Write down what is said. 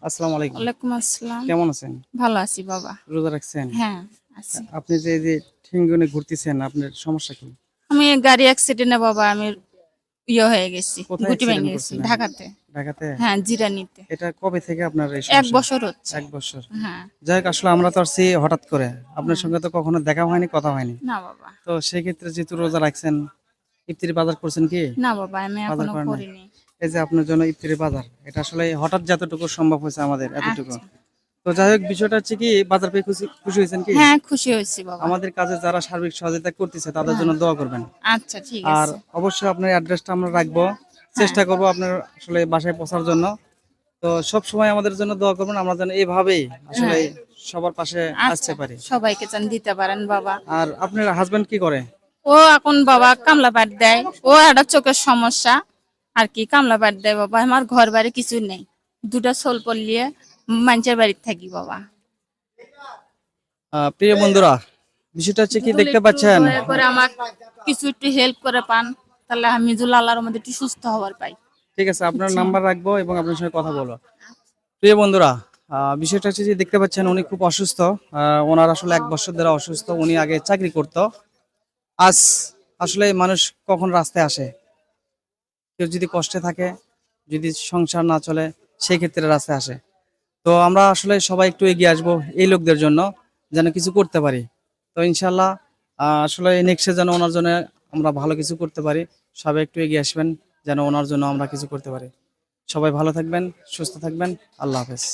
আসসালামু আলাইকুম। ওয়ালাইকুম আসসালাম। কেমন আছেন? ভালো আছি বাবা। রোজা রাখছেন? হ্যাঁ, আছি। আপনি যে এই যে ঠেঙ্গুনে ঘুরতেছেন, আপনার সমস্যা কি? আমি গাড়ি অ্যাক্সিডেন্টে বাবা আমি হয়ে গেছি। কোথায় গুটি অ্যাক্সিডেন্ট ভেঙে গেছি করছিলেন? ঢাকাতে। ঢাকাতে? হ্যাঁ, জিরানীতে। এটা কবে থেকে আপনার এই ১ সমস্যা? বছর হচ্ছে। ১ বছর। হ্যাঁ, যাই হোক, আসলে আমরা তো আসছি হঠাৎ করে। আপনার হ্যাঁ। সঙ্গে তো কখনো দেখা হয়নি, কথা হয়নি। না বাবা। তো সেক্ষেত্রে যেহেতু রোজা রাখছেন, ইফতারি বাজার করছেন কি? না বাবা আমি বাজার এখনো করেন নাই? করিনি। এই যে আপনার জন্য ইফতারি বাজার, এটা আসলে হঠাৎ যতটুকু সম্ভব হয়েছে আমাদের এতটুকু। আচ্ছা। তো যাই হোক, বিষয়টা হচ্ছে কি, বাজার পেয়ে খুশি খুশি হয়েছেন কি? হ্যাঁ, খুশি হয়েছি বাবা। আমাদের কাজে যারা সার্বিক সহযোগিতা করতেছে তাদের হ্যাঁ, জন্য দোয়া করবেন। আচ্ছা ঠিক আর আছে। অবশ্যই আপনার অ্যাড্রেসটা আমরা রাখবো, হ্যাঁ, চেষ্টা করব আপনার আসলে বাসায় পৌঁছার জন্য। তো সব সময় আমাদের জন্য দোয়া করবেন, আমরা যেন এইভাবেই আসলে হ্যাঁ। সবার পাশে আসতে আচ্ছা, পারি। সবাইকে চান দিতে পারেন বাবা। আর আপনার হাজবেন্ড কি করে? ও এখন বাবা কামলা পাট দেয়। ও একটা চোখের সমস্যা। আর কি কামলা পাট দেয় বাবা। আমার ঘর বাড়ি কিছু নেই। ২টা সোল পলিয়ে মানুষের বাড়িতে থাকি বাবা। প্রিয় বন্ধুরা, বিষয়টা হচ্ছে কি, যদি দেখতে একটু পাচ্ছেন। দয়া করে আমার কিছু একটু হেল্প করে পান তাহলে আমি যদি আল্লাহর মধ্যে একটু সুস্থ হওয়ার পাই। ঠিক আছে, আপনার বুঝছেন? নাম্বার রাখবো এবং আপনার সঙ্গে কথা বলবো। প্রিয় বন্ধুরা, বিষয়টা হচ্ছে যে, দেখতে পাচ্ছেন উনি খুব অসুস্থ। ওনার আসলে 1 বছর ধরে অসুস্থ। উনি আগে চাকরি করতো। আজ আসলে মানুষ কখন রাস্তায় আসে, কেউ যদি কষ্টে থাকে, যদি সংসার না চলে, সেই ক্ষেত্রে রাস্তায় আসে। তো আমরা আসলে সবাই একটু এগিয়ে আসবো এই লোকদের জন্য, যেন কিছু করতে পারি। তো ইনশাল্লাহ আসলে নেক্সটে যেন ওনার জন্য আমরা ভালো কিছু করতে পারি। সবাই একটু এগিয়ে আসবেন, যেন ওনার জন্য আমরা কিছু করতে পারি। সবাই ভালো থাকবেন, সুস্থ থাকবেন। আল্লাহ হাফেজ।